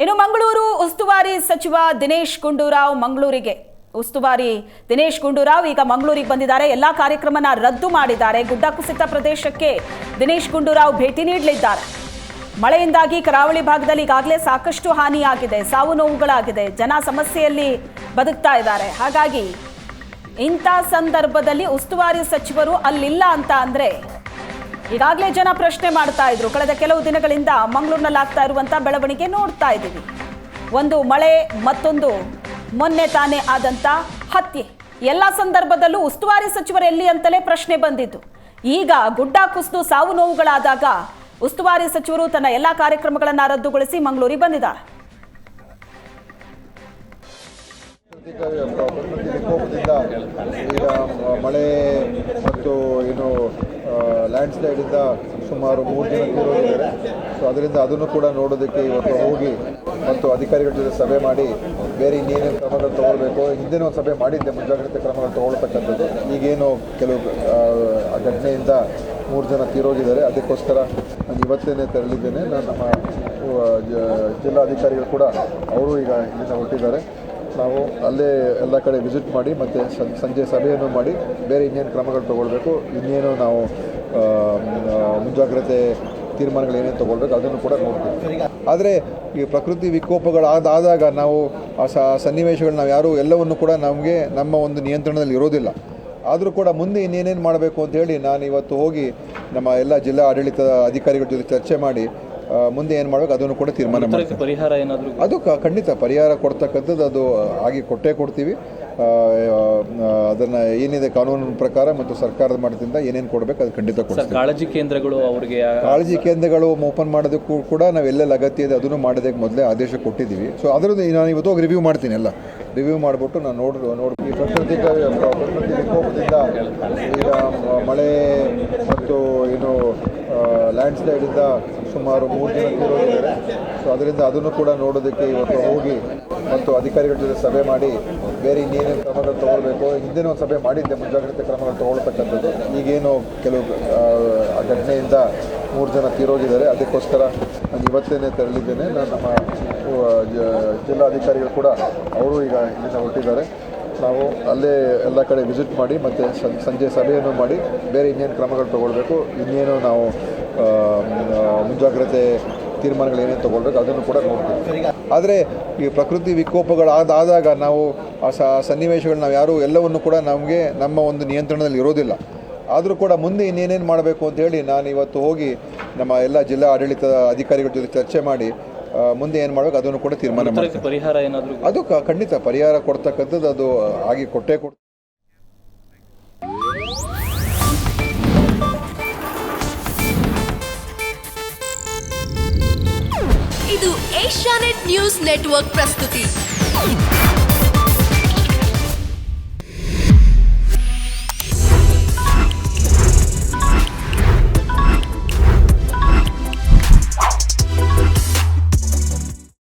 ಇನ್ನು ಮಂಗಳೂರು ಉಸ್ತುವಾರಿ ಸಚಿವ ದಿನೇಶ್ ಗುಂಡೂರಾವ್ ಮಂಗಳೂರಿಗೆ ಉಸ್ತುವಾರಿ ದಿನೇಶ್ ಗುಂಡೂರಾವ್ ಈಗ ಮಂಗಳೂರಿಗೆ ಬಂದಿದ್ದಾರೆ. ಎಲ್ಲಾ ಕಾರ್ಯಕ್ರಮನ ರದ್ದು ಮಾಡಿದ್ದಾರೆ. ಗುಡ್ಡ ಕುಸಿತ ಪ್ರದೇಶಕ್ಕೆ ದಿನೇಶ್ ಗುಂಡೂರಾವ್ ಭೇಟಿ ನೀಡಲಿದ್ದಾರೆ. ಮಳೆಯಿಂದಾಗಿ ಕರಾವಳಿ ಭಾಗದಲ್ಲಿ ಈಗಾಗಲೇ ಸಾಕಷ್ಟು ಹಾನಿಯಾಗಿದೆ, ಸಾವು ನೋವುಗಳಾಗಿದೆ, ಜನ ಸಮಸ್ಯೆಯಲ್ಲಿ ಬದುಕ್ತಾ ಇದ್ದಾರೆ. ಹಾಗಾಗಿ ಇಂಥ ಸಂದರ್ಭದಲ್ಲಿ ಉಸ್ತುವಾರಿ ಸಚಿವರು ಅಲ್ಲಿಲ್ಲ ಅಂತ ಅಂದ್ರೆ ಈಗಾಗಲೇ ಜನ ಪ್ರಶ್ನೆ ಮಾಡ್ತಾ ಇದ್ರು. ಕಳೆದ ಕೆಲವು ದಿನಗಳಿಂದ ಮಂಗಳೂರಿನಲ್ಲಿ ಆಗ್ತಾ ಇರುವಂತ ಬೆಳವಣಿಗೆ ನೋಡ್ತಾ ಇದ್ದೀವಿ. ಒಂದು ಮಳೆ, ಮತ್ತೊಂದು ಮೊನ್ನೆ ತಾನೇ ಆದಂತ ಹತ್ಯೆ. ಎಲ್ಲ ಸಂದರ್ಭದಲ್ಲೂ ಉಸ್ತುವಾರಿ ಸಚಿವರು ಎಲ್ಲಿ ಅಂತಲೇ ಪ್ರಶ್ನೆ ಬಂದಿತ್ತು. ಈಗ ಗುಡ್ಡ ಕುಸಿದು ಸಾವು ನೋವುಗಳಾದಾಗ ಉಸ್ತುವಾರಿ ಸಚಿವರು ತನ್ನ ಎಲ್ಲಾ ಕಾರ್ಯಕ್ರಮಗಳನ್ನ ರದ್ದುಗೊಳಿಸಿ ಮಂಗಳೂರಿಗೆ ಬಂದಿದ್ದಾರೆ. ಪ್ರಕೃತಿ ವಿಕೋಪದಿಂದ ಈಗ ಮಳೆ ಮತ್ತು ಲ್ಯಾಂಡ್ ಸ್ಲೈಡಿಂದ ಸುಮಾರು 3 ಜನ ತೀರೋಗಿದ್ದಾರೆ. ಸೊ ಅದರಿಂದ ಅದನ್ನು ಕೂಡ ನೋಡೋದಕ್ಕೆ ಇವತ್ತು ಹೋಗಿ ಮತ್ತು ಅಧಿಕಾರಿಗಳ ಜೊತೆ ಸಭೆ ಮಾಡಿ ಬೇರೆ ಇನ್ನೇನೇನು ಕ್ರಮಗಳು ತಗೊಳ್ಬೇಕು. ಹಿಂದಿನ ಒಂದು ಸಭೆ ಮಾಡಿದ್ದೆ, ಮುಂಜಾಗ್ರತೆ ಕ್ರಮಗಳು ತಗೊಳ್ತಕ್ಕಂಥದ್ದು. ಈಗೇನು ಕೆಲವು ಘಟನೆಯಿಂದ 3 ಜನ ತೀರೋಗಿದ್ದಾರೆ. ಅದಕ್ಕೋಸ್ಕರ ನಾನು ಇವತ್ತೇನೆ ತೆರಳಿದ್ದೇನೆ. ನಾನು ನಮ್ಮ ಜಿಲ್ಲಾಧಿಕಾರಿಗಳು ಕೂಡ ಅವರು ಈಗ ಇಲ್ಲಿಂದ ಹೊರಟಿದ್ದಾರೆ. ನಾವು ಅಲ್ಲೇ ಎಲ್ಲ ಕಡೆ ವಿಸಿಟ್ ಮಾಡಿ ಮತ್ತು ಸಂಜೆ ಸಭೆಯನ್ನು ಮಾಡಿ ಬೇರೆ ಇನ್ನೇನು ಕ್ರಮಗಳು ತಗೊಳ್ಬೇಕು, ಇನ್ನೇನು ನಾವು ಮುಂಜಾಗ್ರತೆ ತೀರ್ಮಾನಗಳು ಏನೇನು ತೊಗೊಳ್ಬೇಕು ಅದನ್ನು ಕೂಡ ನೋಡ್ತೀವಿ. ಆದರೆ ಈ ಪ್ರಕೃತಿ ವಿಕೋಪಗಳಾದಾಗ ನಾವು ಆ ಸನ್ನಿವೇಶಗಳು ನಾವು ಯಾರೂ ಎಲ್ಲವನ್ನು ಕೂಡ ನಮ್ಮ ಒಂದು ನಿಯಂತ್ರಣದಲ್ಲಿ ಇರೋದಿಲ್ಲ. ಆದರೂ ಕೂಡ ಮುಂದೆ ಇನ್ನೇನೇನು ಮಾಡಬೇಕು ಅಂತೇಳಿ ನಾನು ಇವತ್ತು ಹೋಗಿ ನಮ್ಮ ಎಲ್ಲ ಜಿಲ್ಲಾ ಆಡಳಿತದ ಅಧಿಕಾರಿಗಳ ಜೊತೆ ಚರ್ಚೆ ಮಾಡಿ ಮುಂದೆ ಏನು ಮಾಡಬೇಕು ಅದನ್ನು ಕೂಡ ತೀರ್ಮಾನ ಮಾಡ್ತೀವಿ. ಪರಿಹಾರ ಏನಾದರೂ ಅದು ಖಂಡಿತ ಪರಿಹಾರ ಕೊಡ್ತಕ್ಕಂಥದ್ದು ಅದು ಆಗಿ ಕೊಡ್ತೀವಿ. ಅದನ್ನು ಏನಿದೆ ಕಾನೂನಿನ ಪ್ರಕಾರ ಮತ್ತು ಸರ್ಕಾರದ ಮಟ್ಟದಿಂದ ಏನೇನು ಕೊಡಬೇಕು ಅದು ಖಂಡಿತ ಕೊಡ್ತೀವಿ. ಕಾಳಜಿ ಕೇಂದ್ರಗಳು ಅವರಿಗೆ ಕಾಳಜಿ ಕೇಂದ್ರಗಳು ಓಪನ್ ಮಾಡೋದಕ್ಕೂ ಕೂಡ ನಾವು ಎಲ್ಲೆಲ್ಲ ಅಗತ್ಯ ಇದೆ ಅದನ್ನು ಮಾಡೋದಕ್ಕೆ ಮೊದಲೇ ಆದೇಶ ಕೊಟ್ಟಿದ್ದೀವಿ. ಸೊ ಅದರಿಂದ ನಾನು ಇವತ್ತು ಹೋಗಿ ರಿವ್ಯೂ ಮಾಡ್ತೀನಿ. ಎಲ್ಲ ರಿವ್ಯೂ ಮಾಡಿಬಿಟ್ಟು ನಾನು ನೋಡಿ ಈ ಪ್ರಕೃತಿ ವಿಕೋಪದಿಂದ ಈಗ ಮಳೆ ಮತ್ತು ಲ್ಯಾಂಡ್ ಸ್ಲೈಡಿಂದ ಸುಮಾರು 3 ಜನ ತೀರೋಗಿದ್ದಾರೆ. ಸೊ ಅದರಿಂದ ಅದನ್ನು ಕೂಡ ನೋಡೋದಕ್ಕೆ ಇವತ್ತು ಹೋಗಿ ಮತ್ತು ಅಧಿಕಾರಿಗಳ ಜೊತೆ ಸಭೆ ಮಾಡಿ ಬೇರೆ ಇನ್ನೇನೇನು ಕ್ರಮಗಳು ತಗೊಳ್ಬೇಕು. ಹಿಂದಿನ ಒಂದು ಸಭೆ ಮಾಡಿದ್ದೆ, ಮುಂಜಾಗ್ರತೆ ಕ್ರಮಗಳು ತಗೊಳ್ತಕ್ಕಂಥದ್ದು. ಈಗೇನು ಕೆಲವು ಘಟನೆಯಿಂದ 3 ಜನ ತೀರೋಗಿದ್ದಾರೆ. ಅದಕ್ಕೋಸ್ಕರ ನಾನು ಇವತ್ತೇನೆ ತೆರಳಿದ್ದೇನೆ. ನಾನು ನಮ್ಮ ಜಿಲ್ಲಾಧಿಕಾರಿಗಳು ಕೂಡ ಅವರು ಈಗ ಇಲ್ಲಿಂದ ಹೊರಟಿದ್ದಾರೆ. ನಾವು ಅಲ್ಲೇ ಎಲ್ಲ ಕಡೆ ವಿಸಿಟ್ ಮಾಡಿ ಮತ್ತು ಸಂಜೆ ಸಭೆಯನ್ನು ಮಾಡಿ ಬೇರೆ ಇನ್ನೇನು ಕ್ರಮಗಳು ತಗೊಳ್ಬೇಕು, ಇನ್ನೇನು ನಾವು ಮುಂಜಾಗ್ರತೆ ತೀರ್ಮಾನಗಳು ಏನೇನು ತಗೊಳ್ಬೇಕು ಅದನ್ನು ಕೂಡ ನೋಡ್ತೀವಿ. ಆದರೆ ಈ ಪ್ರಕೃತಿ ವಿಕೋಪಗಳಾದಾಗ ನಾವು ಆ ಸನ್ನಿವೇಶಗಳು ನಾವು ಯಾರೂ ಎಲ್ಲವನ್ನು ಕೂಡ ನಮ್ಮ ಒಂದು ನಿಯಂತ್ರಣದಲ್ಲಿ ಇರೋದಿಲ್ಲ. ಆದರೂ ಕೂಡ ಮುಂದೆ ಇನ್ನೇನೇನು ಮಾಡಬೇಕು ಅಂತೇಳಿ ನಾನು ಇವತ್ತು ಹೋಗಿ ನಮ್ಮ ಎಲ್ಲ ಜಿಲ್ಲಾ ಆಡಳಿತದ ಅಧಿಕಾರಿಗಳ ಜೊತೆ ಚರ್ಚೆ ಮಾಡಿ ಮುಂದೆ ಏನು ಮಾಡಬೇಕು ಅದನ್ನು ಕೂಡ ತೀರ್ಮಾನ ಮಾಡ್ತೀವಿ. ಪರಿಹಾರ ಏನಾದರೂ ಅದು ಖಂಡಿತ ಪರಿಹಾರ ಕೊಡ್ತಕ್ಕಂಥದ್ದು ಅದು ಆಗಿ ಕೊಡ್ತೀವಿ. ಇದು ಏಷ್ಯಾನೆಟ್ ನ್ಯೂಸ್ ನೆಟ್ವರ್ಕ್ ಪ್ರಸ್ತುತಿ.